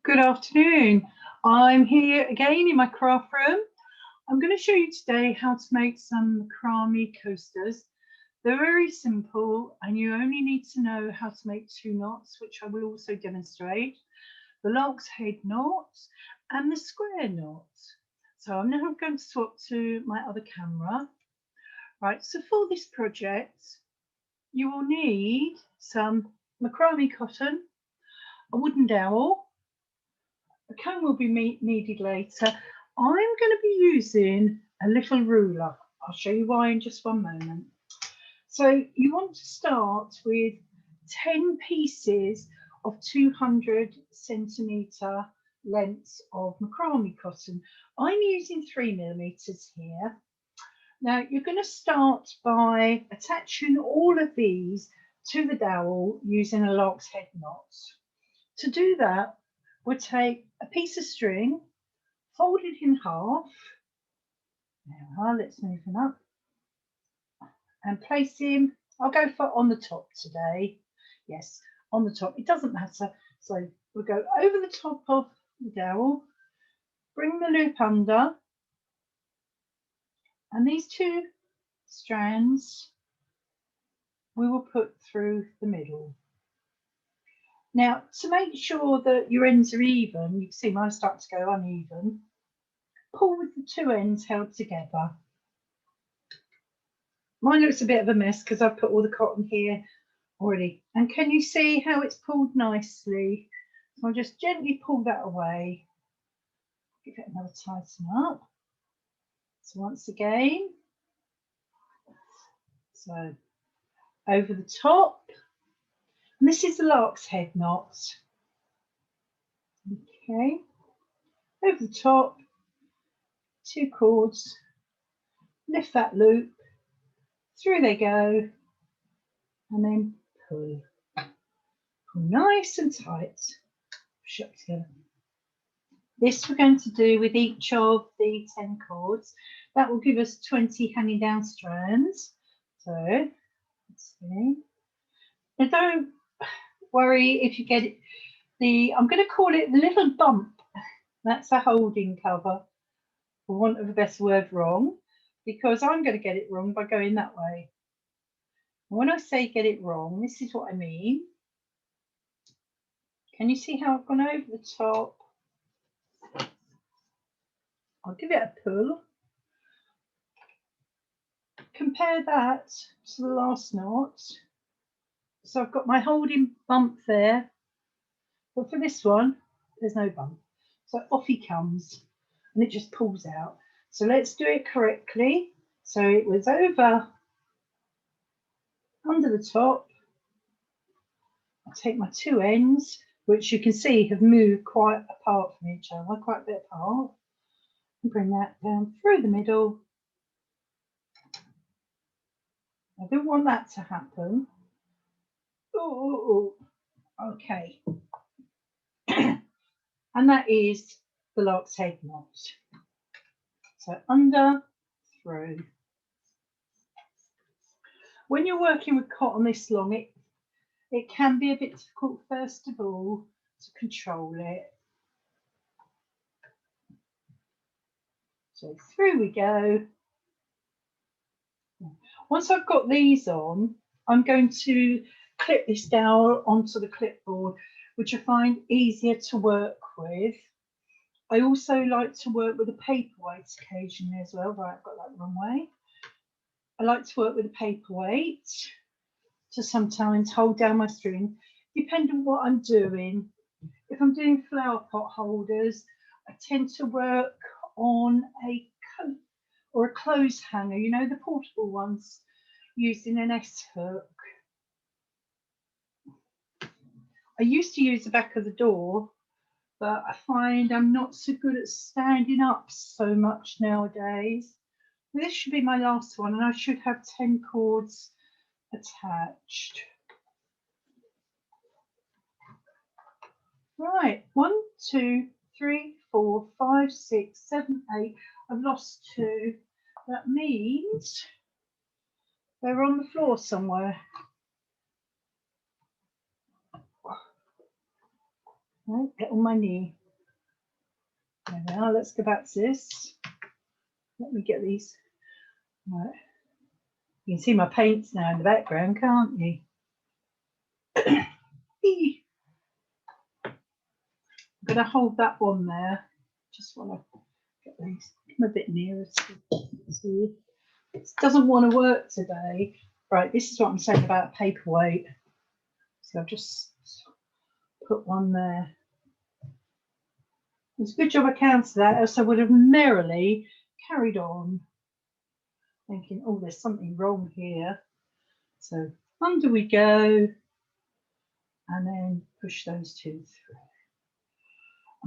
Good afternoon. I'm here again in my craft room. I'm going to show you today how to make some macrame coasters. They're very simple and you only need to know how to make 2 knots, which I will also demonstrate, the lark's head knot and the square knot. So I'm now going to swap to my other camera. Right, so for this project, you will need some macrame cotton, a wooden dowel. A comb will be needed later. I'm going to be using a little ruler. I'll show you why in just one moment. So you want to start with 10 pieces of 200 centimetre lengths of macrame cotton. I'm using 3mm here. Now you're going to start by attaching all of these to the dowel using a lark's head knot. To do that, we'll take a piece of string, fold it in half. Now let's move him up and place him. I'll go for on the top today. Yes, on the top. It doesn't matter. So we'll go over the top of the dowel, bring the loop under, and these 2 strands we will put through the middle. Now, to make sure that your ends are even, you can see mine start to go uneven, pull with the 2 ends held together. Mine looks a bit of a mess because I've put all the cotton here already. And can you see how it's pulled nicely? So I'll just gently pull that away. Give it another tighten up. So once again, so over the top. And this is the lark's head knot. Okay, over the top, 2 cords, lift that loop, through they go, and then pull. Pull nice and tight, push up together. This we're going to do with each of the 10 cords. That will give us 20 hanging down strands. So let's see. Now don't worry if you get it. I'm going to call it the little bump. That's a holding cover, for want of a better word, wrong, because I'm going to get it wrong by going that way. When I say get it wrong, this is what I mean. Can you see how I've gone over the top? I'll give it a pull. Compare that to the last knot. So I've got my holding bump there, but for this one, there's no bump. So off he comes and it just pulls out. So let's do it correctly. So it was over, under the top. I'll take my 2 ends, which you can see have moved quite apart from each other, quite a bit apart, and bring that down through the middle. I don't want that to happen. Oh, okay. And that is the lark's head knot. So under, through. When you're working with cotton this long, it can be a bit difficult, first of all, to control it. So through we go. Once I've got these on, I'm going to clip this dowel onto the clipboard, which I find easier to work with. I also like to work with a paperweight occasionally as well. Right, I've got that the wrong way. I like to work with a paperweight to sometimes hold down my string, depending on what I'm doing. If I'm doing flower pot holders, I tend to work on a coat or a clothes hanger, you know, the portable ones using an S-hook. I used to use the back of the door, but I find I'm not so good at standing up so much nowadays. This should be my last one, and I should have 10 cords attached. Right, 1, 2, 3, 4, 5, 6, 7, 8. I've lost 2. That means they're on the floor somewhere. Right, get on my knee. There we are. Let's go back to this. Let me get these. Right. You can see my paints now in the background, can't you? I'm going to hold that one there. Just want to get these. Come a bit nearer to see. It doesn't want to work today. Right, this is what I'm saying about paperweight. So I've just put one there. It's a good job I counted that, else I would have merrily carried on thinking, oh, there's something wrong here. So under we go, and then push those two through.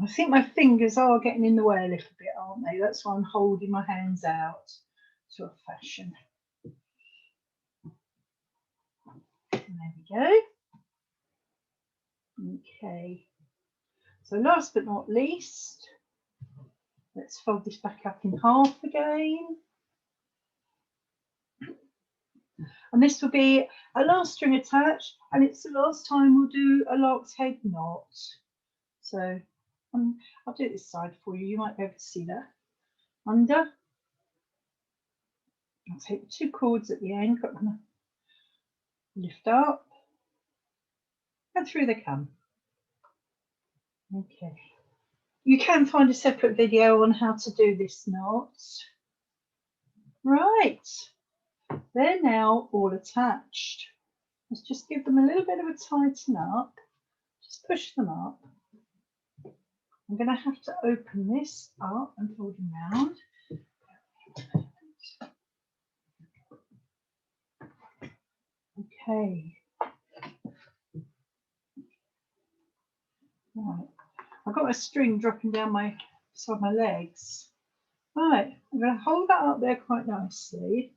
I think my fingers are getting in the way a little bit, aren't they? That's why I'm holding my hands out to a fashion. And there we go. Okay. So last but not least, let's fold this back up in half again. And this will be a last string attached, and it's the last time we'll do a lark's head knot. So I'll do it this side for you. You might be able to see that. Under. I'll take the two cords at the end, got them lift up, and through they come. Okay. You can find a separate video on how to do this knot. Right. They're now all attached. Let's just give them a little bit of a tighten up. Just push them up. I'm going to have to open this up and fold them round. Okay. Right. I've got a string dropping down my beside my legs. Right. I'm going to hold that up there quite nicely.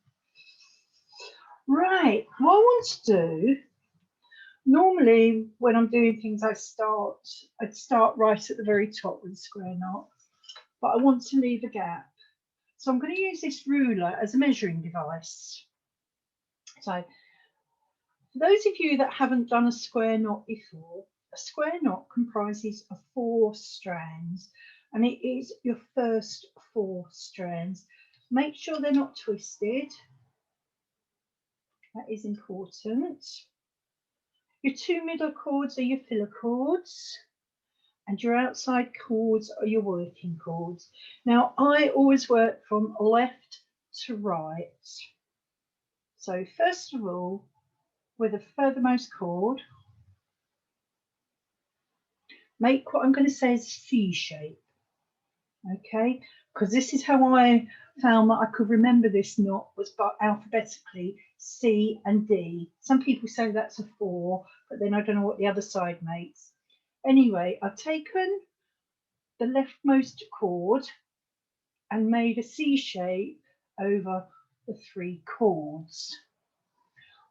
Right. What I want to do, normally when I'm doing things, I'd start right at the very top with a square knot, but I want to leave a gap. So I'm going to use this ruler as a measuring device. So for those of you that haven't done a square knot before, a square knot comprises of 4 strands, and it is your first 4 strands. Make sure they're not twisted. That is important. Your 2 middle cords are your filler cords, and your outside cords are your working cords. Now, I always work from left to right. So first of all, with the furthermost cord, make what I'm going to say is a C shape. Okay, because this is how I found that I could remember this knot, was by alphabetically C and D. Some people say that's a 4, but then I don't know what the other side makes. Anyway, I've taken the leftmost cord and made a C shape over the 3 cords.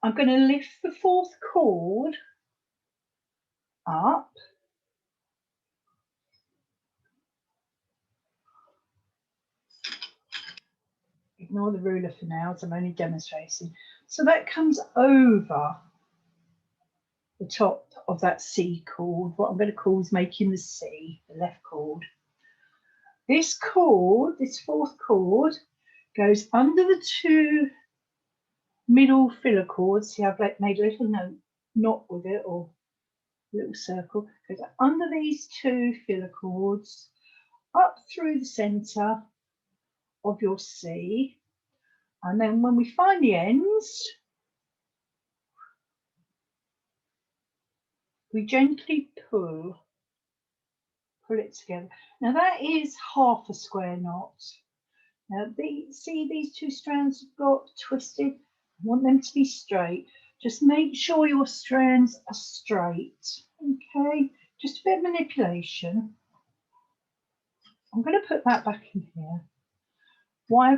I'm going to lift the 4th cord up. Ignore the ruler for now, as I'm only demonstrating. So that comes over the top of that C cord. What I'm going to call is making the C, the left cord. This cord, this 4th cord, goes under the 2 middle filler cords. See, I've made a little knot with it, or a little circle. Goes under these 2 filler cords, up through the centre of your C, and then when we find the ends, we gently pull it together. Now that is half a square knot. Now see these 2 strands have got twisted. I want them to be straight. Just make sure your strands are straight. Okay, just a bit of manipulation. I'm going to put that back in here. Why I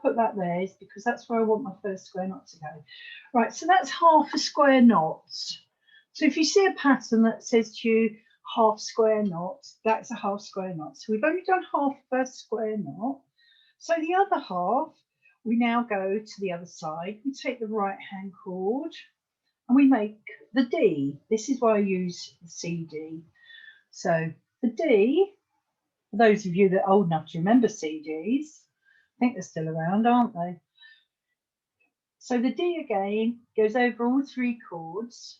put that there is because that's where I want my first square knot to go. Right, so that's half a square knot. So if you see a pattern that says to you half square knot, that's a half square knot. So we've only done half of a square knot. So the other half, we now go to the other side. We take the right hand cord and we make the D. This is why I use the CD. So the D, for those of you that are old enough to remember CDs, I think they're still around, aren't they? So the D again goes over all three chords.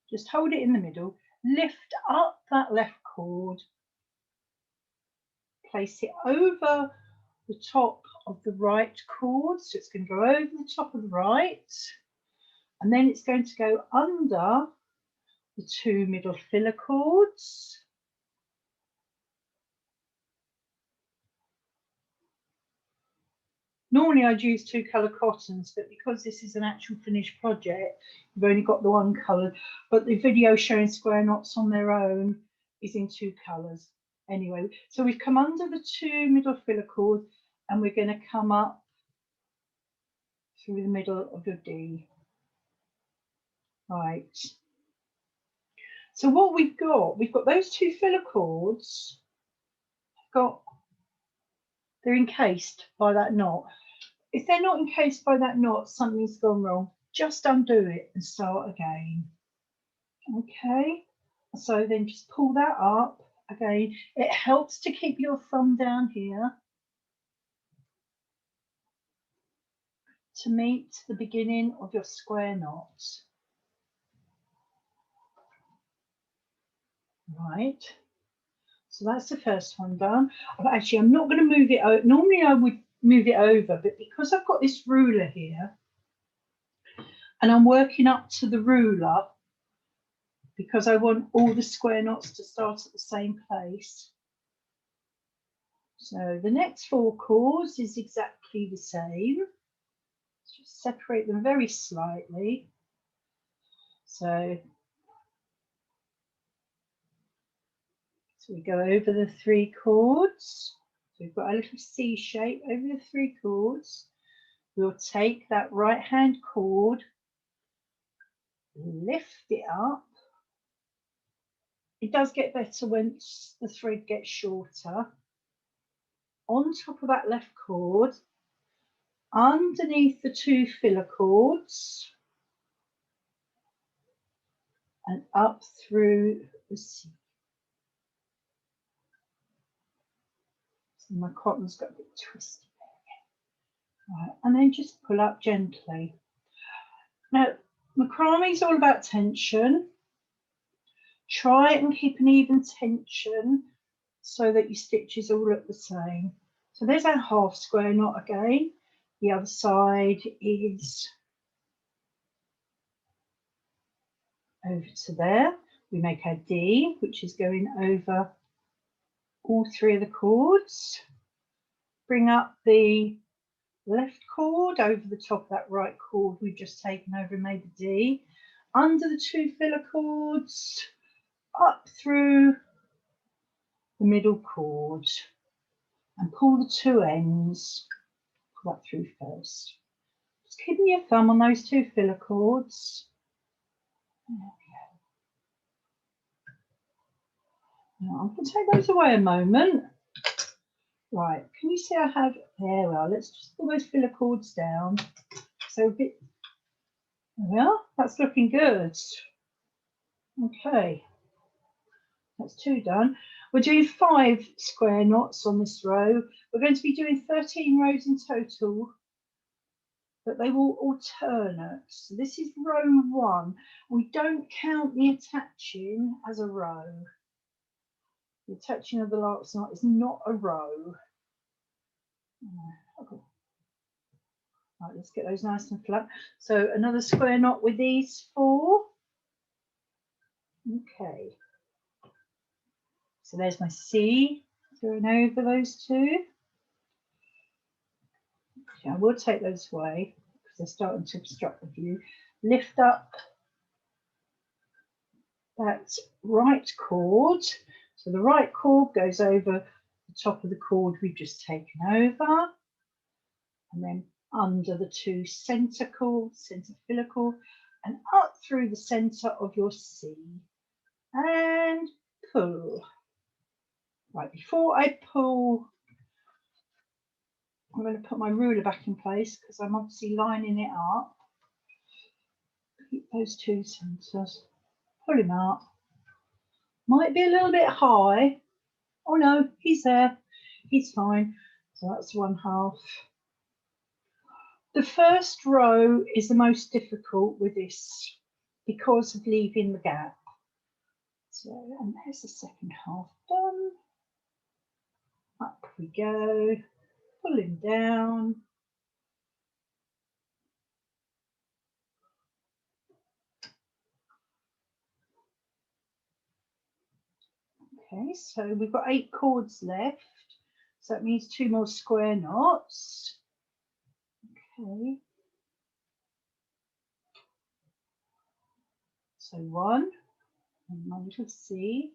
Just hold it in the middle, lift up that left chord, place it over the top of the right chord. So it's going to go over the top of the right, and then it's going to go under the two middle filler chords. Normally I'd use two colour cottons, but because this is an actual finished project, you've only got the one colour, but the video showing square knots on their own is in two colours. Anyway, so we've come under the two middle filler chords, and we're going to come up through the middle of your D. Right. So what we've got those two filler chords, they're encased by that knot. If they're not encased by that knot, something's gone wrong. Just undo it and start again. Okay, so then just pull that up again. It helps to keep your thumb down here to meet the beginning of your square knot. Right, so that's the first one done. Actually, I'm not going to move it over. Normally I would move it over, but because I've got this ruler here and I'm working up to the ruler because I want all the square knots to start at the same place. So the next four chords is exactly the same. Let's just separate them very slightly. So we go over the three chords. So we've got a little C shape over the three chords. We'll take that right hand chord, lift it up. It does get better once the thread gets shorter. On top of that left chord, underneath the two filler chords, and up through the C. So my cotton's got a bit twisted there. Right, and then just pull up gently. Now, macrame is all about tension. Try and keep an even tension so that your stitches all look the same. So there's our half square knot again. The other side is over to there. We make our D, which is going over all three of the chords. Bring up the left chord over the top of that right chord we've just taken over and made the D. Under the two filler chords, up through the middle chord, and pull the two ends. Pull that through first. Just keeping your thumb on those two filler chords. There we go. Now I'm going to take those away a moment. Right, can you see I have, there we are, let's just pull those filler chords down. So a bit, there we are, that's looking good. Okay, that's two done. We're doing 5 square knots on this row. We're going to be doing 13 rows in total, but they will alternate. So this is row 1. We don't count the attaching as a row. The attaching of the lark's knot is not a row. Okay. Right, let's get those nice and flat. So another square knot with these 4. Okay. So there's my C going over those 2. Okay, I will take those away because they're starting to obstruct the view. Lift up that right chord. So the right chord goes over the top of the chord we've just taken over, and then under the 2 centre chords, centre filler chord, and up through the centre of your C, and pull. Right, before I pull, I'm going to put my ruler back in place because I'm obviously lining it up. those two centres, pull him up. Might be a little bit high. Oh no, he's there, he's fine. So that's one half. The first row is the most difficult with this because of leaving the gap. So, and there's the second half done. Up we go, pull him down. Okay, so we've got 8 cords left. So that means 2 more square knots. Okay. So 1, and my little C.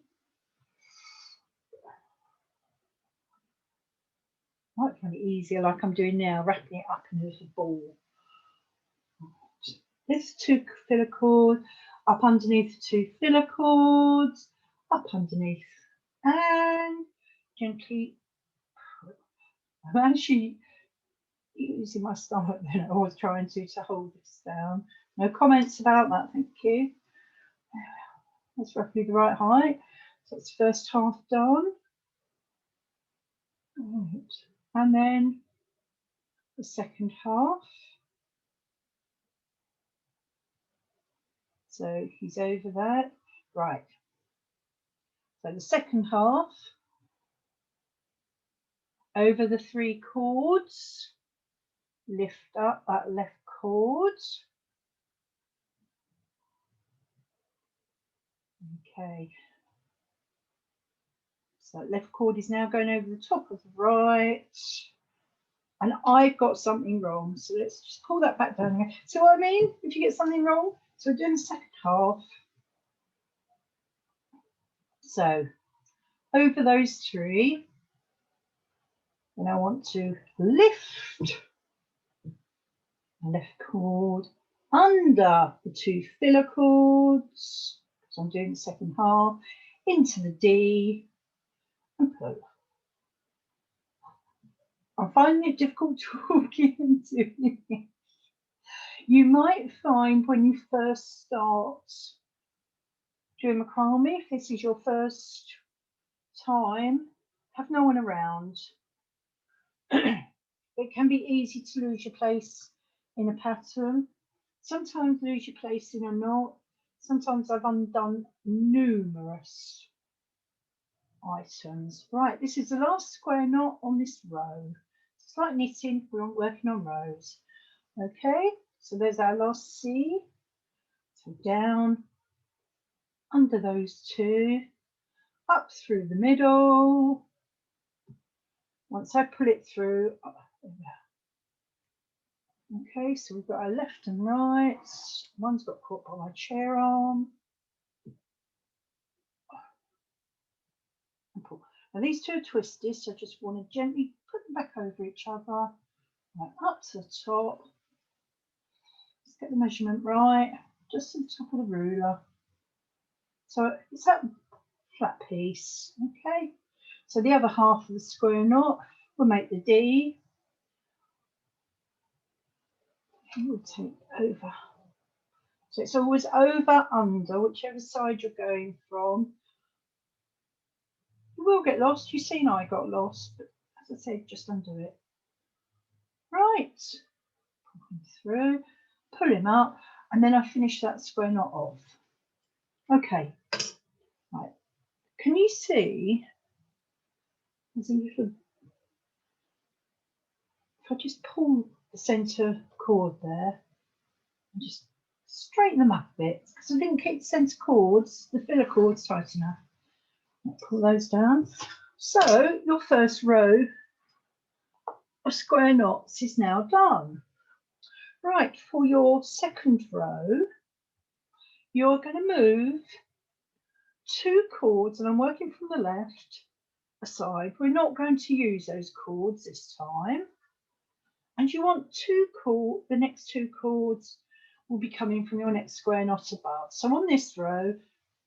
Might find it easier like I'm doing now, wrapping it up in a little ball. This 2 filler cord, up underneath 2 filler cords, up underneath, and gently. I'm actually using my stomach then I was trying to hold this down. No comments about that, thank you. That's roughly the right height. So it's first half done. Right. And then the second half. So he's over that. Right. So the second half over the 3 cords, lift up that left cord. Okay. So left cord is now going over the top of the right. And I've got something wrong. So let's just pull that back down again. See what I mean? If you get something wrong. So we're doing the second half. So over those 3, and I want to lift the left cord under the 2 filler cords, so I'm doing the second half, into the D and pull. I'm finding it difficult talking and doing it. You might find when you first start doing macrame, if this is your first time, have no one around. It can be easy to lose your place in a pattern. Sometimes lose your place in a knot. Sometimes I've undone numerous items. Right, this is the last square knot on this row. It's like knitting, we're working on rows. Okay, so there's our last C. So down, under those 2, up through the middle. Once I pull it through, okay, so we've got our left and right. One's got caught by my chair arm. Now these 2 are twisted, so I just want to gently put them back over each other, right up to the top. Let's get the measurement right, just to the top of the ruler. So it's that flat piece, okay? So the other half of the square knot will make the D. And we'll take over. So it's always over, under, whichever side you're going from. You will get lost. You've seen I got lost, but as I said, just undo it. Right. Pull him through, pull him up, and then I finish that square knot off. Okay. Right. Can you see? There's a little. If I just pull the centre cord there and just straighten them up a bit, because I didn't keep the centre cords, the filler cords tight enough. I'll pull those down. So your first row of square knots is now done. Right, for your second row, you're going to move 2 cords, and I'm working from the left aside. We're not going to use those cords this time. And you want 2 cords, the next 2 cords will be coming from your next square knot above. So on this row,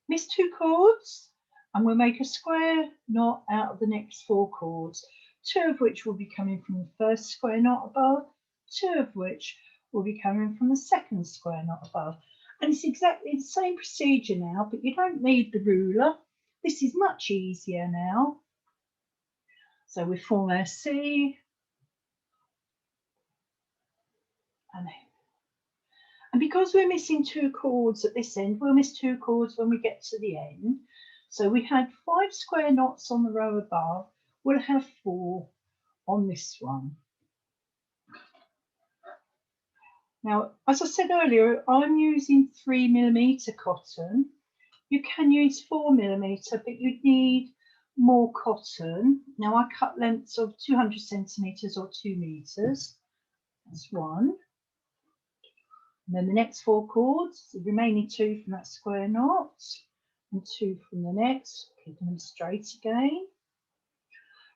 miss 2 cords, and we'll make a square knot out of the next 4 cords, 2 of which will be coming from the first square knot above, 2 of which will be coming from the second square knot above. And it's exactly the same procedure now, but you don't need the ruler. This is much easier now. So we form our C, and because we're missing 2 chords at this end, we'll miss 2 chords when we get to the end. So we had 5 square knots on the row above, we'll have 4 on this one. Now, as I said earlier, I'm using 3mm cotton. You can use 4mm, but you'd need more cotton. Now, I cut lengths of 200 centimetres or 2 meters. That's 1. And then the next 4 chords, the remaining 2 from that square knot, and 2 from the next, keeping them straight again.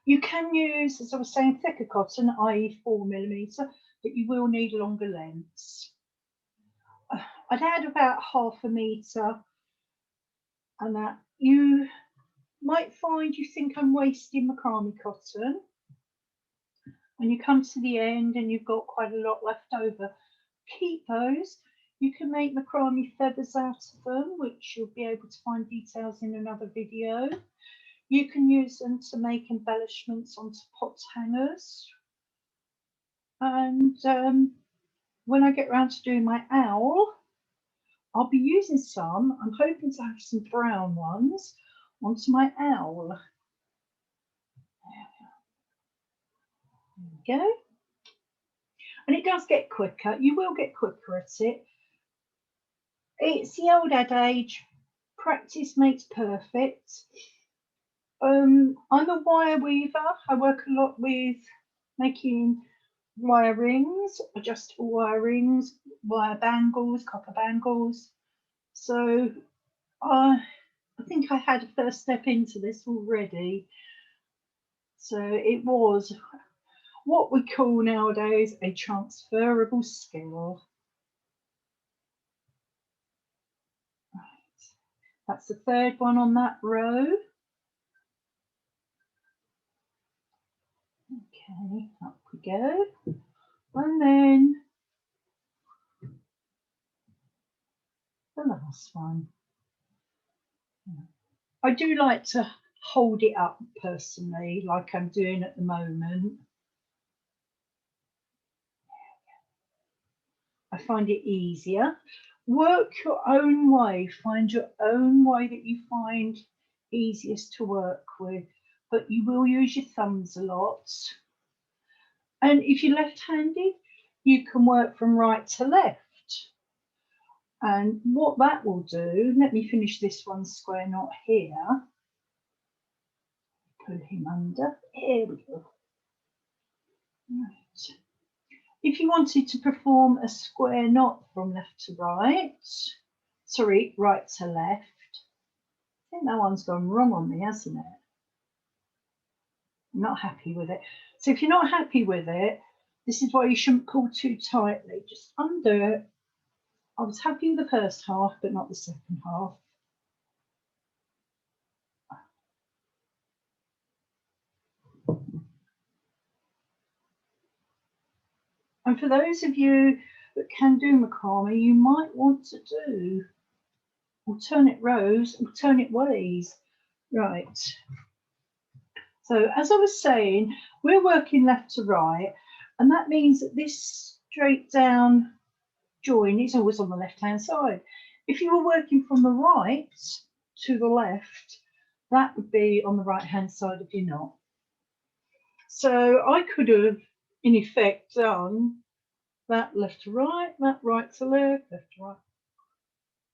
You can use, as I was saying, thicker cotton, i.e. 4mm, but you will need longer lengths. I'd add about ½ a metre, and that you might find you think I'm wasting macrame cotton. When you come to the end and you've got quite a lot left over, keep those. You can make macrame feathers out of them, which you'll be able to find details in another video. You can use them to make embellishments onto pot hangers. And when I get around to doing my owl, I'll be using some. I'm hoping to have some brown ones onto my owl. There we go. And it does get quicker. You will get quicker at it. It's the old adage, practice makes perfect. I'm a wire weaver. I work a lot with making wire rings, adjustable wire rings, wire bangles, copper bangles. So I think I had a first step into this already. So it was what we call nowadays a transferable skill. Right. That's the 3rd one on that row. Okay, up we go. And then the last one. I do like to hold it up personally, like I'm doing at the moment. I find it easier. Work your own way, find your own way that you find easiest to work with, but you will use your thumbs a lot. And if you're left-handed, you can work from right to left. And what that will do, let me finish this one square knot here. Pull him under. Here we go. Right. If you wanted to perform a square knot from left to right, sorry, right to left, I think that one's gone wrong on me, hasn't it? I'm not happy with it. So if you're not happy with it, this is why you shouldn't pull too tightly. Just undo it. I was happy with the first half, but not the second half. And for those of you that can do macrame, you might want to do alternate rows, alternate ways. Right. So as I was saying, we're working left to right, and that means that this straight down join is always on the left-hand side. If you were working from the right to the left, that would be on the right-hand side of your knot. So I could have, in effect, done that left to right, that right to left, left to right.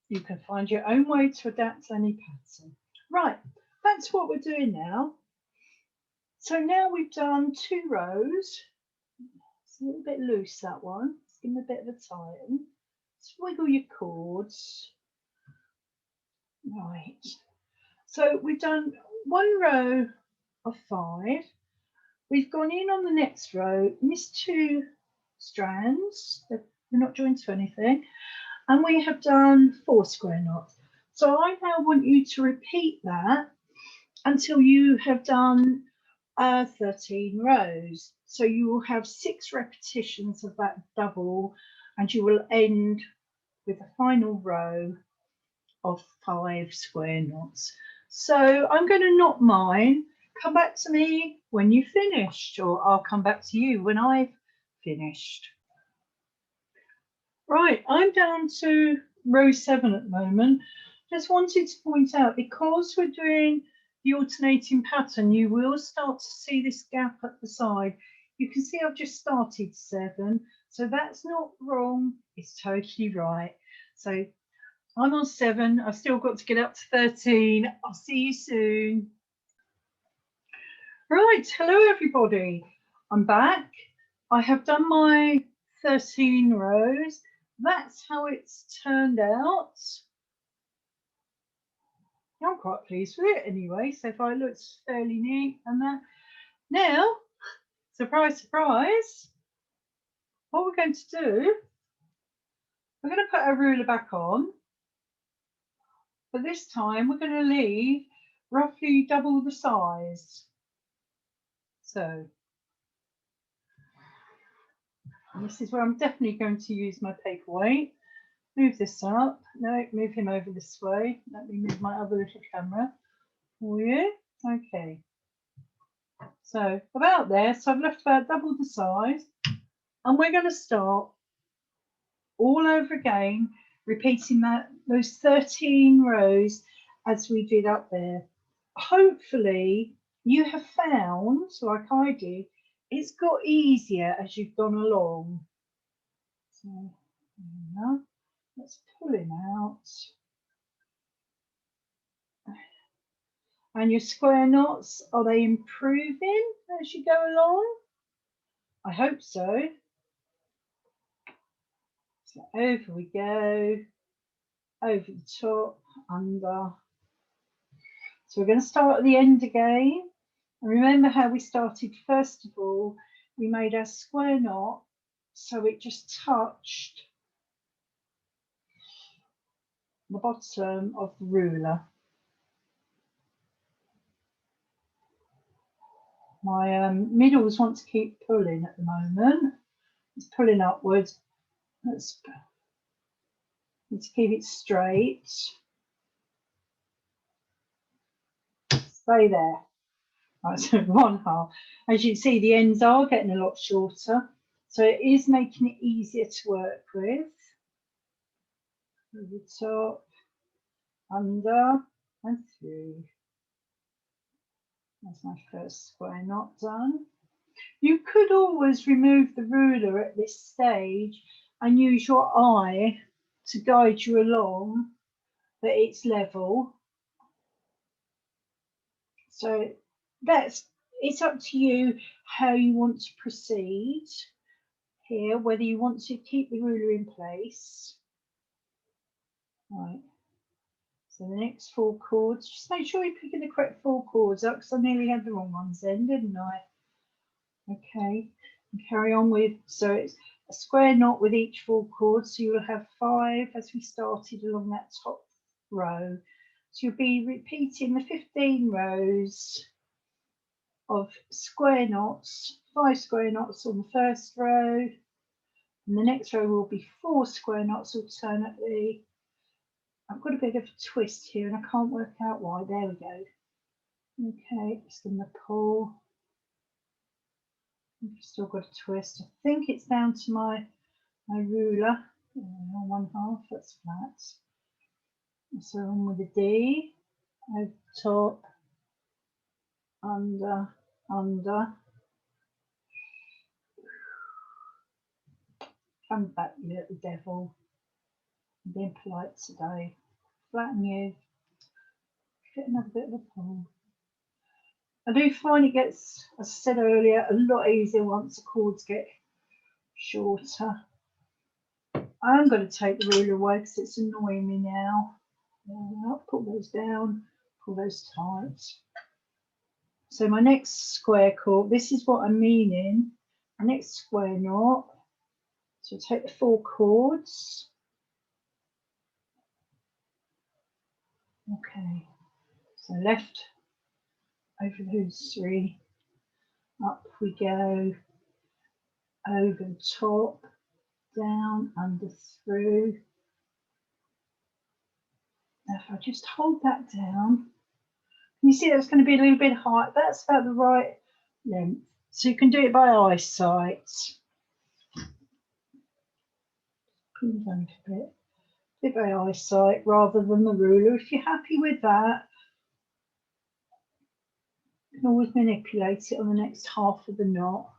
You can find your own way to adapt any pattern. Right, that's what we're doing now. So now we've done 2 rows. It's a little bit loose, that one. Let's give them a bit of a tighten. Just wiggle your cords. Right. So we've done 1 row of 5. We've gone in on the next row, missed 2 strands. They're not joined to anything. And we have done 4 square knots. So I now want you to repeat that until you have done 13 rows. So you will have 6 repetitions of that double, and you will end with a final row of 5 square knots. So I'm going to knot mine. Come back to me when you've finished, or I'll come back to you when I've finished. Right, I'm down to row 7 at the moment. Just wanted to point out, because we're doing the alternating pattern, you will start to see this gap at the side. You can see I've just started 7, so that's not wrong, it's totally right. So I'm on 7, I've still got to get up to 13. I'll see you soon. Right, hello everybody. I'm back. I have done my 13 rows. That's how it's turned out. I'm quite pleased with it anyway, so far it looks fairly neat and that. Now, surprise, surprise, what we're going to do, we're going to put our ruler back on, but this time we're going to leave roughly double the size. So, this is where I'm definitely going to use my paperweight. Move this up. No, move him over this way. Let me move my other little camera for you. Okay. So about there. So I've left about double the size. And we're going to start all over again, repeating those 13 rows as we did up there. Hopefully you have found, like I did, it's got easier as you've gone along. So let's pull him out. And your square knots, are they improving as you go along? I hope so. So over we go, over the top, under. So we're going to start at the end again. And remember how we started first of all, we made our square knot so it just touched the bottom of the ruler. My middles want to keep pulling at the moment. It's pulling upwards. Let's keep it straight. Stay there. Right, so 1/2. As you can see, the ends are getting a lot shorter, so it is making it easier to work with. Over the top, under, and through. That's my first square knot done. You could always remove the ruler at this stage and use your eye to guide you along that it's level. So it's up to you how you want to proceed here, whether you want to keep the ruler in place. Right. So the next 4 chords, just make sure you're picking the correct 4 chords up, because I nearly had the wrong ones then, didn't I? Okay, and carry on with, so it's a square knot with each 4 chords, so you'll have 5 as we started along that top row. So you'll be repeating the 15 rows of square knots, 5 square knots on the first row, and the next row will be 4 square knots alternately. I've got a bit of a twist here and I can't work out why. There we go. Okay, just going to pull. I've still got a twist. I think it's down to my ruler. 1/2, that's flat. So on with a D, over the top, under, under. Come back, you little devil. I'm being polite today. Flatten you. Get another bit of a pull. I do find it gets, as I said earlier, a lot easier once the chords get shorter. I'm going to take the ruler away because it's annoying me now. I'll pull those down, pull those tight. So my next square chord, this is what I'm meaning. My next square knot. So take the 4 chords. Okay, so left over those 3. Up we go, over the top, down, under, through. Now if I just hold that down, you see that's going to be a little bit high. That's about the right length. So you can do it by eyesight. Pull it down a bit. Do it by eyesight rather than the ruler. If you're happy with that, you can always manipulate it on the next half of the knot.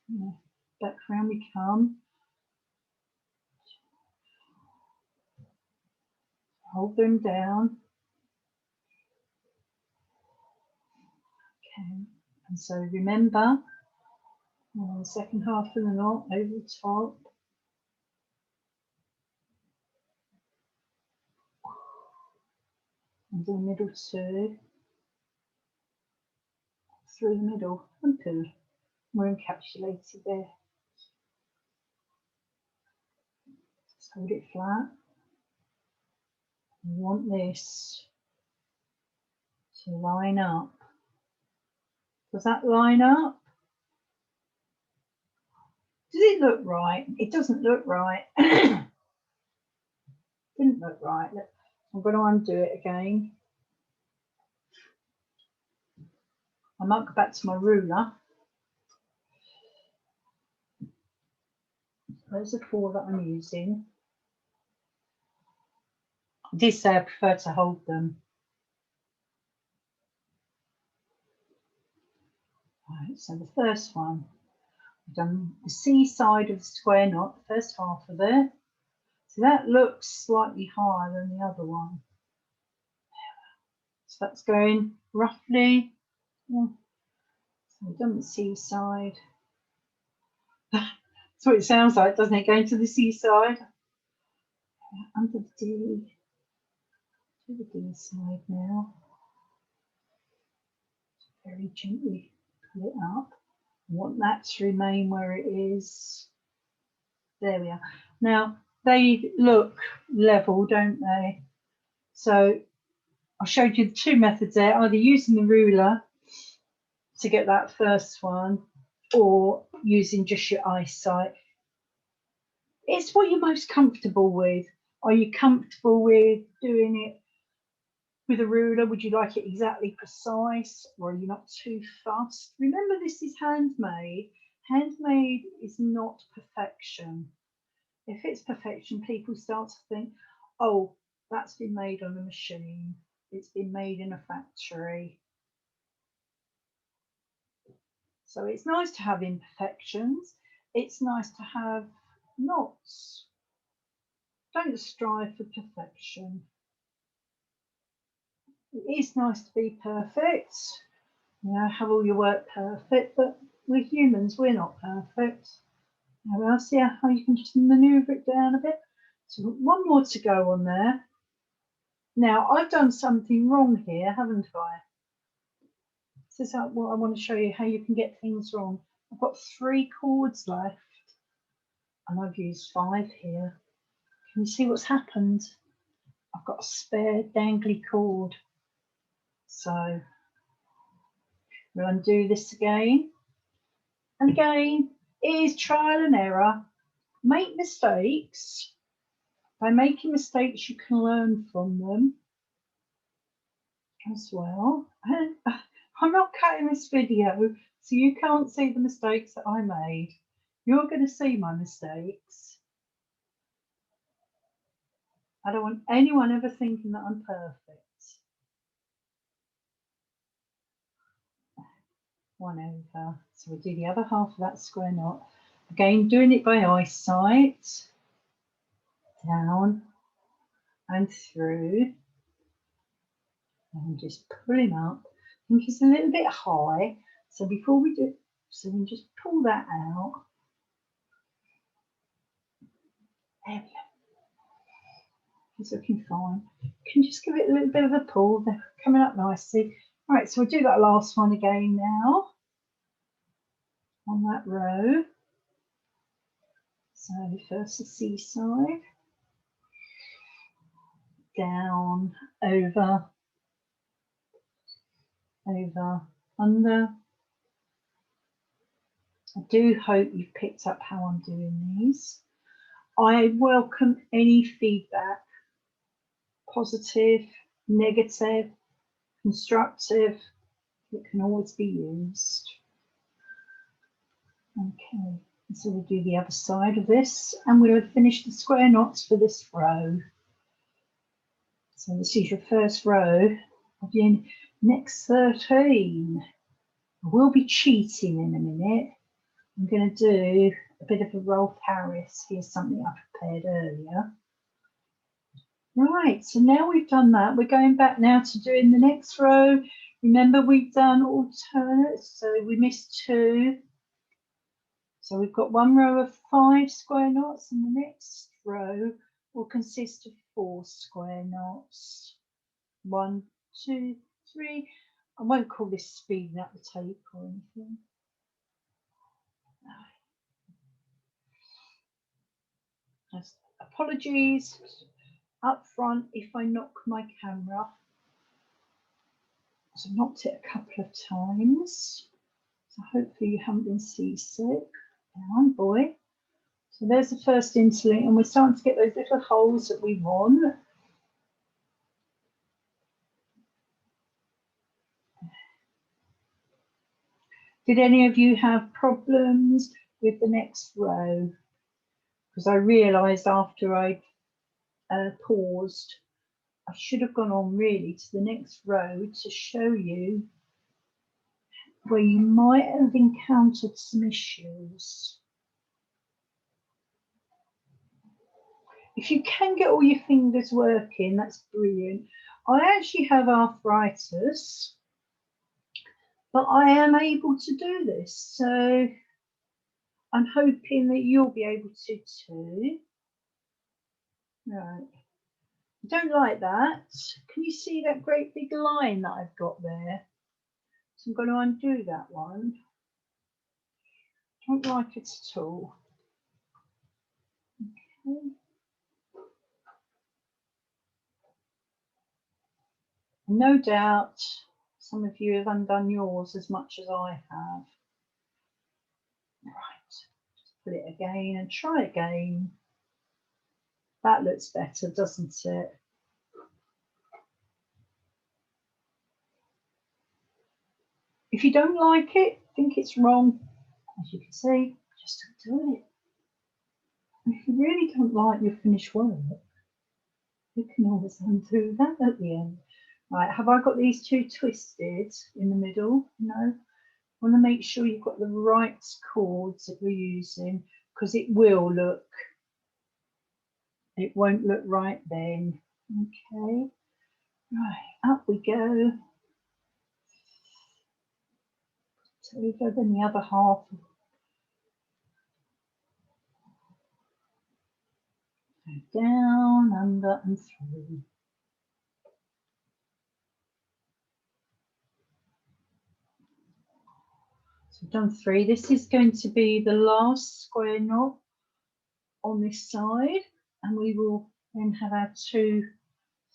Yeah, back round we come. Hold them down. Okay, and so remember, the second half of the knot over the top. And the middle two. Through the middle and pull. We're encapsulated there. Just hold it flat. We want this to line up. Does that line up? Does it look right? It doesn't look right. Didn't look right. Look, I'm going to undo it again. I might go back to my ruler. Those are 4 that I'm using. I did say I prefer to hold them. Right, so the first one, I've done the C side of the square knot, the first half of it. So that looks slightly higher than the other one. So that's going roughly, so we've done the C side. That's what it sounds like, doesn't it? Going to the C side. Under the D, to the D side now. Very gently pull it up. I want that to remain where it is. There we are. Now they look level, don't they? So I showed you the 2 methods there, either using the ruler to get that first one or using just your eyesight. It's what you're most comfortable with. Are you comfortable with doing it with a ruler? Would you like it exactly precise, or are you not too fussed? Remember, this is handmade. Handmade is not perfection. If it's perfection, people start to think, oh, that's been made on a machine. It's been made in a factory. So it's nice to have imperfections. It's nice to have knots. Don't strive for perfection. It is nice to be perfect, you know, have all your work perfect, but we're humans, we're not perfect. Now we'll see how you can just manoeuvre it down a bit. So one more to go on there. Now I've done something wrong here, haven't I? This is what I want to show you, how you can get things wrong. I've got 3 cords left and I've used 5 here. Can you see what's happened? I've got a spare dangly cord. So we'll undo this again. And again, it is trial and error. Make mistakes. By making mistakes, you can learn from them as well. And I'm not cutting this video, so you can't see the mistakes that I made. You're going to see my mistakes. I don't want anyone ever thinking that I'm perfect. One over. So we'll do the other half of that square knot. Again, doing it by eyesight. Down and through. And just pull him up. I think he's a little bit high. So before we do, so we just pull that out. There we go. He's looking fine. You can just give it a little bit of a pull. They're coming up nicely. Right, so we'll do that last one again now. On that row. So first the C side. Down, over, over, under. I do hope you've picked up how I'm doing these. I welcome any feedback positive, negative, constructive. It can always be used. Okay, so we'll do the other side of this and we'll finish the square knots for this row. So this is your first row of your next 13. I will be cheating in a minute. I'm going to do a bit of a roll Paris. Here's something I prepared earlier. Right, so now we've done that, we're going back now to doing the next row. Remember, we've done alternates, so we missed 2. So we've got one row of 5 square knots, and the next row will consist of 4 square knots. 1, 2, 3. I won't call this speeding up the tape or anything. Apologies up front if I knock my camera. So I've knocked it a couple of times. So hopefully you haven't been seasick. Down, boy. So there's the first interlink, and we're starting to get those little holes that we want. Did any of you have problems with the next row? Because I realised after I paused, I should have gone on really to the next row to show you where you might have encountered some issues. If you can get all your fingers working, that's brilliant. I actually have arthritis, but I am able to do this. So I'm hoping that you'll be able to too. Right. I don't like that. Can you see that great big line that I've got there? So I'm going to undo that one. Don't like it at all. Okay. No doubt some of you have undone yours as much as I have. Right, just put it again and try again. That looks better, doesn't it? If you don't like it, think it's wrong, as you can see, just don't do it. And if you really don't like your finished work, you can always undo that at the end. Right, have I got these 2 twisted in the middle? No. I want to make sure you've got the right cords that we're using, because it will look, it won't look right then. Okay, right, up we go. Over then the other half. Down, under and through. So we've done 3. This is going to be the last square knot on this side, and we will then have our 2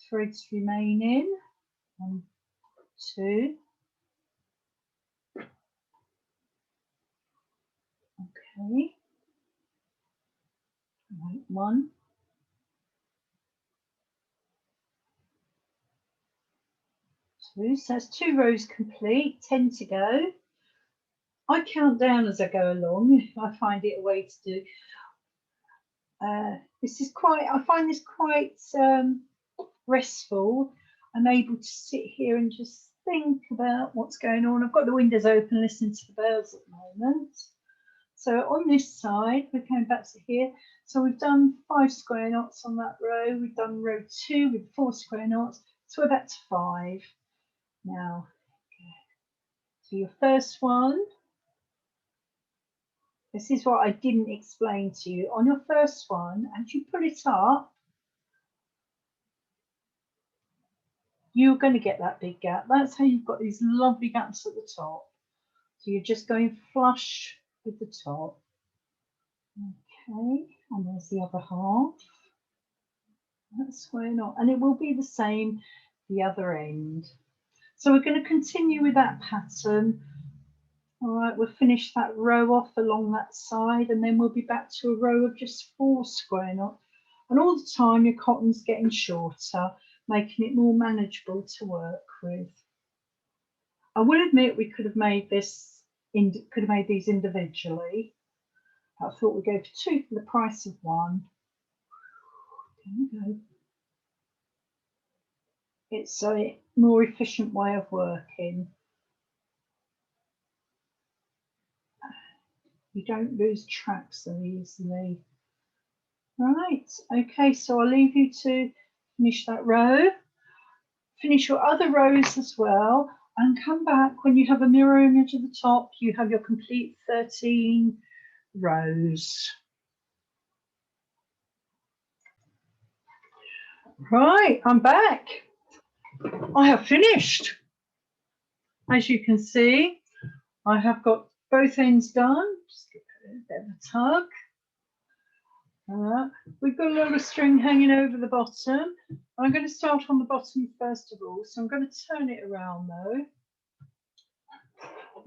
threads remaining. 1, 2. Okay. Right, 1. 2. So that's 2 rows complete. 10 to go. I count down as I go along. I find it a way to do. This is quite. I find this quite restful. I'm able to sit here and just think about what's going on. I've got the windows open, listening to the birds at the moment. So on this side, we're going back to here. So we've done 5 square knots on that row. We've done row 2 with 4 square knots. So we're back to 5 now. So your first one. This is what I didn't explain to you. On your first one, as you pull it up, you're going to get that big gap. That's how you've got these lovely gaps at the top. So you're just going flush with the top. Okay, and there's the other half. That square knot, and it will be the same the other end. So we're going to continue with that pattern. All right, we'll finish that row off along that side, and then we'll be back to a row of just 4 square knots. And all the time your cotton's getting shorter. making it more manageable to work with. I will admit we could have made these individually. I thought we'd go for 2 for the price of 1. There we go. It's a more efficient way of working. You don't lose track so easily. Right, okay, so I'll leave you to finish that row. Finish your other rows as well, and come back when you have a mirror image at the top. You have your complete 13 rows. Right, I'm back. I have finished. As you can see, I have got both ends done. Just give it a bit of a tug. We've got a lot of string hanging over the bottom. I'm going to start on the bottom first of all, so I'm going to turn it around though,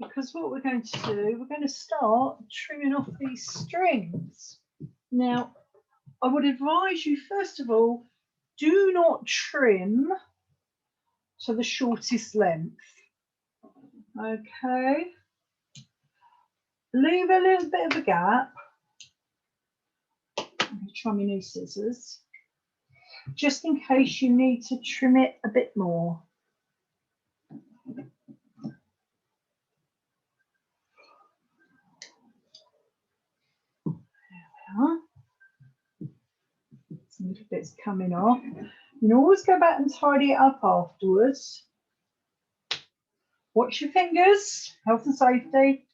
because what we're going to do, we're going to start trimming off these strings. Now, I would advise you first of all, do not trim to the shortest length. Okay, leave a little bit of a gap. I'm going to try my new scissors, just in case you need to trim it a bit more. There we are. Some little bits coming off. You can always go back and tidy it up afterwards. Watch your fingers, health and safety,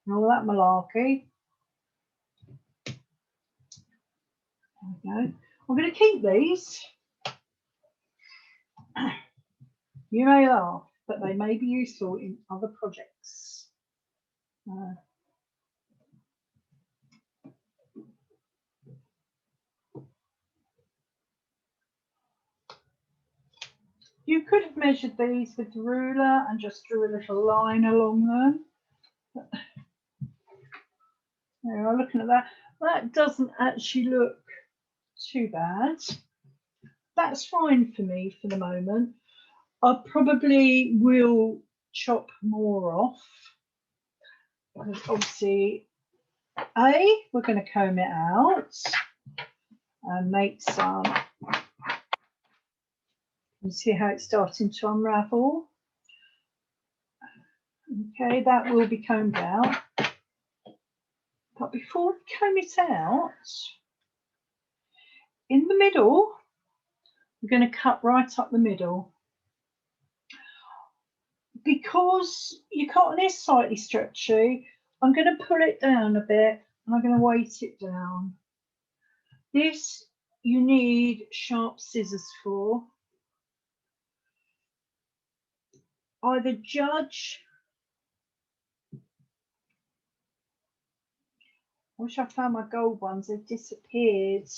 and all that malarkey. There we go. I'm going to keep these. You may laugh, but they may be useful in other projects. You could have measured these with the ruler and just drew a little line along them. There you are, looking at that. That doesn't actually look too bad. That's fine for me for the moment. I probably will chop more off, because obviously, we're going to comb it out and make some. You see how it's starting to unravel. Okay, that will be combed out. But before we comb it out, in the middle, we're going to cut right up the middle. Because your cotton is slightly stretchy, I'm going to pull it down a bit and I'm going to weight it down. This you need sharp scissors for. Either judge. I wish I found my gold ones, they've disappeared.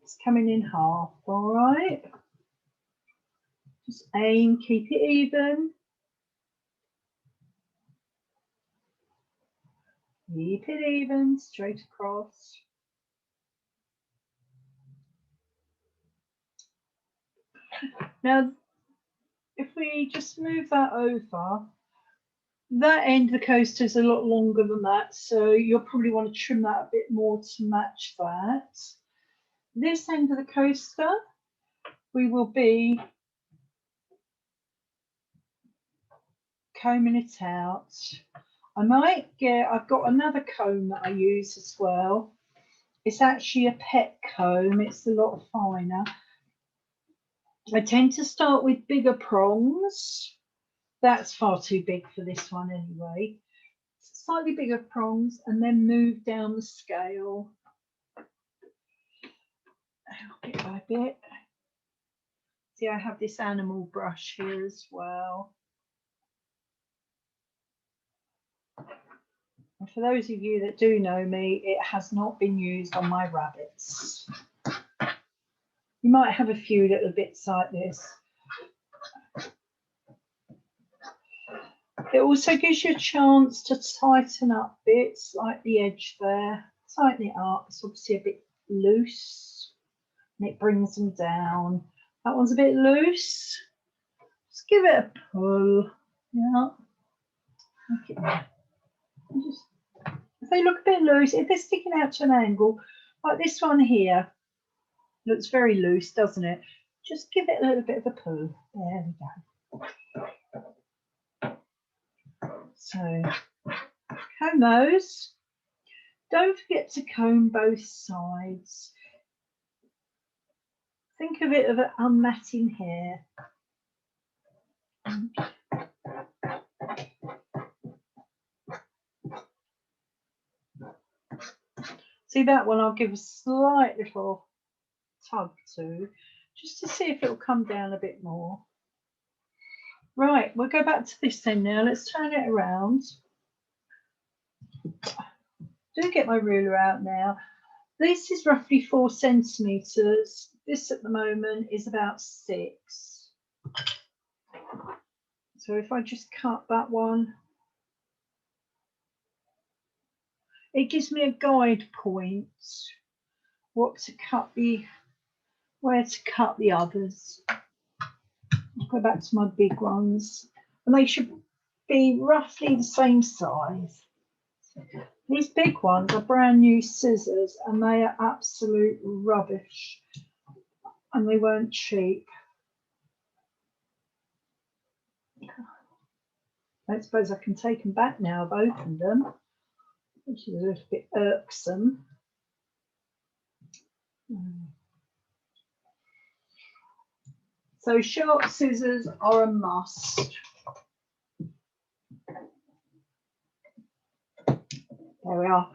It's coming in half, all right. Just aim, keep it even. Keep it even, straight across. Now, if we just move that over, that end of the coaster is a lot longer than that, so you'll probably want to trim that a bit more to match that. This end of the coaster, we will be combing it out. I've got another comb that I use as well. It's actually a pet comb, it's a lot finer. I tend to start with bigger prongs. That's far too big for this one anyway. Slightly bigger prongs and then move down the scale. Bit by bit. See, I have this animal brush here as well. And for those of you that do know me, it has not been used on my rabbits. You might have a few little bits like this. It also gives you a chance to tighten up bits like the edge there. tighten it up. It's obviously a bit loose and it brings them down. That one's a bit loose. Just give it a pull. Yeah. Okay. Just, if they look a bit loose, if they're sticking out to an angle, like this one here, looks very loose, doesn't it? Just give it a little bit of a pull. There we go. So comb those. Don't forget to comb both sides. Think of it as unmatting hair. See, that one I'll give a slight little tug to, just to see if it'll come down a bit more. Right, we'll go back to this then now. Let's turn it around. Do get my ruler out now. This is roughly 4 centimetres. This at the moment is about 6. So if I just cut that one, it gives me a guide point where to cut the others. I'll go back to my big ones, and they should be roughly the same size. These big ones are brand new scissors and they are absolute rubbish, and they weren't cheap. I suppose I can take them back now. I've opened them, which is a little bit irksome. So sharp scissors are a must. There we are.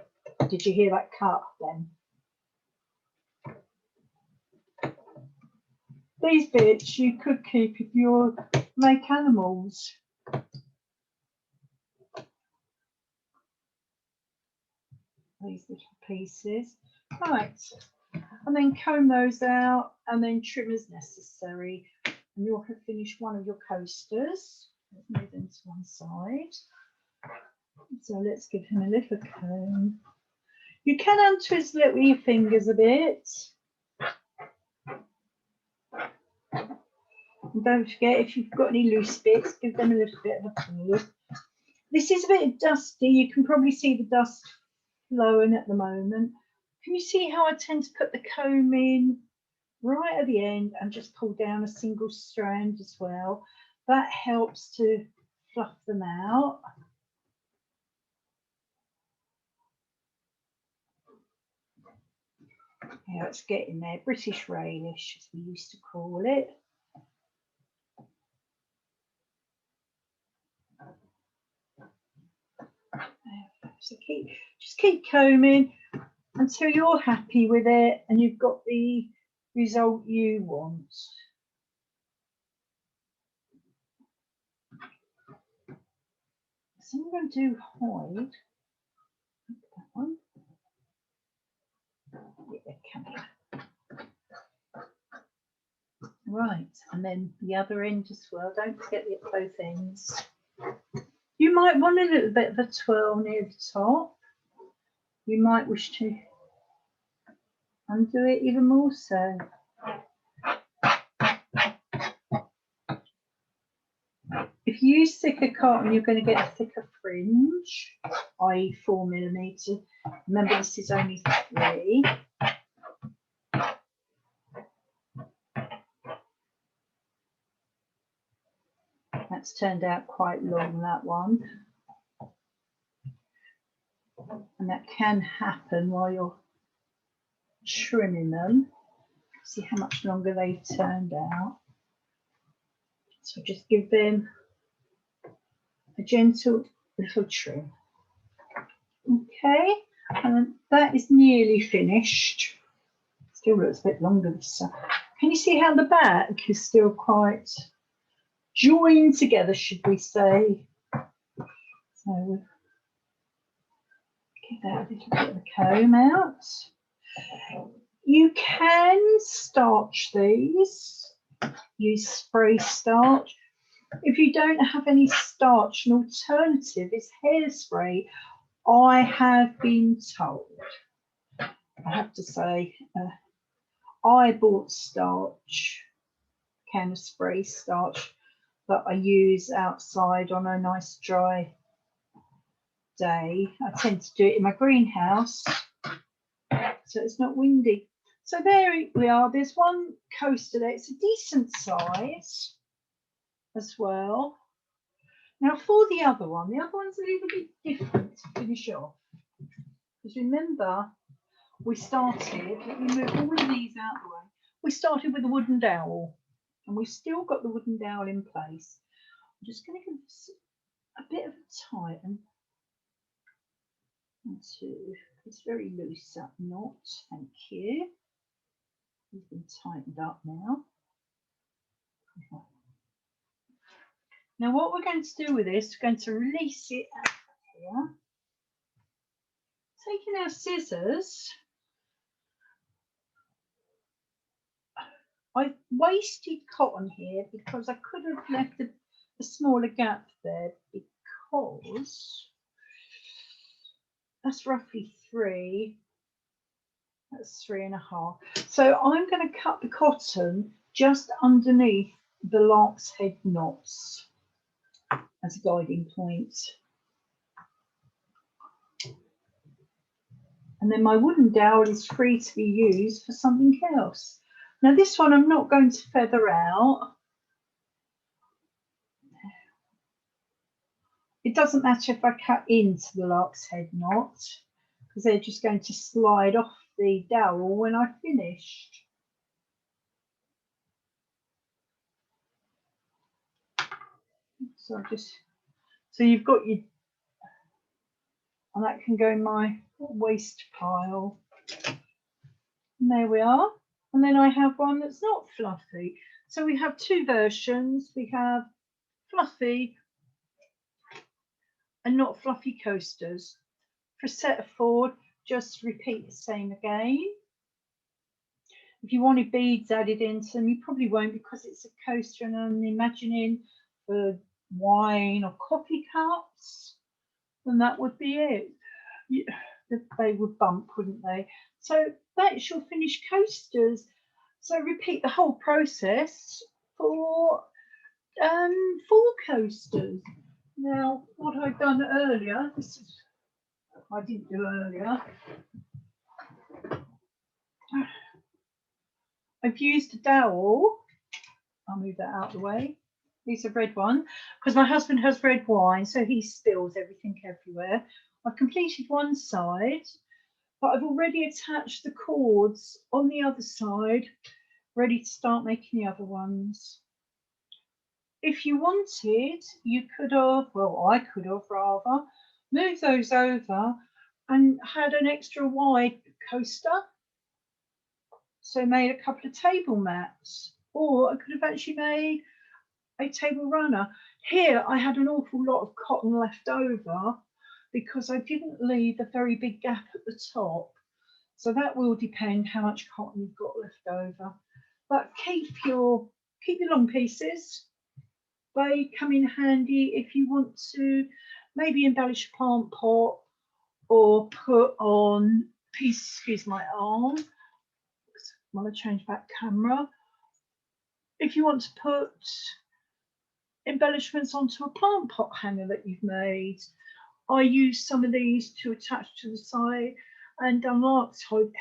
Did you hear that cut then? These bits you could keep if you make animals. These little pieces. Right. And then comb those out and then trim as necessary. And you'll have finished one of your coasters. Let's move them to one side. So let's give him a little comb. You can untwist it with your fingers a bit. And don't forget, if you've got any loose bits, give them a little bit of a pull. This is a bit dusty. You can probably see the dust flowing at the moment. Can you see how I tend to put the comb in right at the end and just pull down a single strand as well? That helps to fluff them out. Yeah, it's getting there. British railish, as we used to call it. So just keep combing until you're happy with it and you've got the result you want. So I'm going to do hide. That one. Yeah, come here. Right, and then the other end as well. Don't forget both ends. You might want a little bit of a twirl near the top. You might wish to undo it even more so. If you use thicker cotton, you're going to get a thicker fringe, i.e. 4mm. Remember, this is only 3. That's turned out quite long, that one. And that can happen while you're trimming them. See how much longer they've turned out. So just give them a gentle little trim. Okay, and that is nearly finished. Still looks a bit longer this side. Can you see how the back is still quite joined together, should we say? So we'll get that a little bit of the comb out. You can starch these, use spray starch. If you don't have any starch, an alternative is hairspray, I have been told. I have to say, I bought starch, can of spray starch that I use outside on a nice dry day. I tend to do it in my greenhouse so it's not windy. So there we are. There's one coaster there. It's a decent size as well. Now for the other one's a little bit different to finish off. Because remember, we started, let me move all of these out of the way. We started with a wooden dowel, and we've still got the wooden dowel in place. I'm just going to give this a bit of a tighten. It's very loose, that knot. Thank you. It's been tightened up now. Now what we're going to do with this, we're going to release it out here. Taking our scissors, I've wasted cotton here because I could have left a smaller gap there, because that's roughly 3. That's 3.5. So I'm going to cut the cotton just underneath the lark's head knots as a guiding point. And then my wooden dowel is free to be used for something else. Now this one I'm not going to feather out. It doesn't matter if I cut into the lark's head knot, because they're just going to slide off the dowel when I finished. So you've got your, and that can go in my waste pile. And there we are. And then I have one that's not fluffy. So we have 2 versions. We have fluffy and not fluffy coasters. For a set of 4, just repeat the same again. If you wanted beads added into them, you probably won't, because it's a coaster, and I'm imagining for wine or coffee cups, and that would be it. They would bump, wouldn't they? So that's your finished coasters. So repeat the whole process for 4 coasters. Now, what I've done earlier, I didn't do earlier. I've used a dowel. I'll move that out of the way. These are red one, because my husband has red wine, so he spills everything everywhere. I've completed one side, but I've already attached the cords on the other side, ready to start making the other ones. If you wanted, you could have, well, I could have rather, moved those over and had an extra wide coaster. So made a couple of table mats, or I could have actually made a table runner. Here I had an awful lot of cotton left over because I didn't leave a very big gap at the top. So that will depend how much cotton you've got left over. But keep your long pieces. They come in handy if you want to maybe embellish a plant pot, or put on piece, excuse my arm, I'm going to change back camera. If you want to put embellishments onto a plant pot hanger that you've made, I use some of these to attach to the side and unlock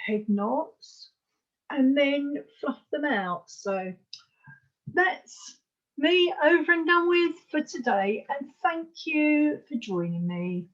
head knots and then fluff them out. So that's me over and done with for today, and thank you for joining me.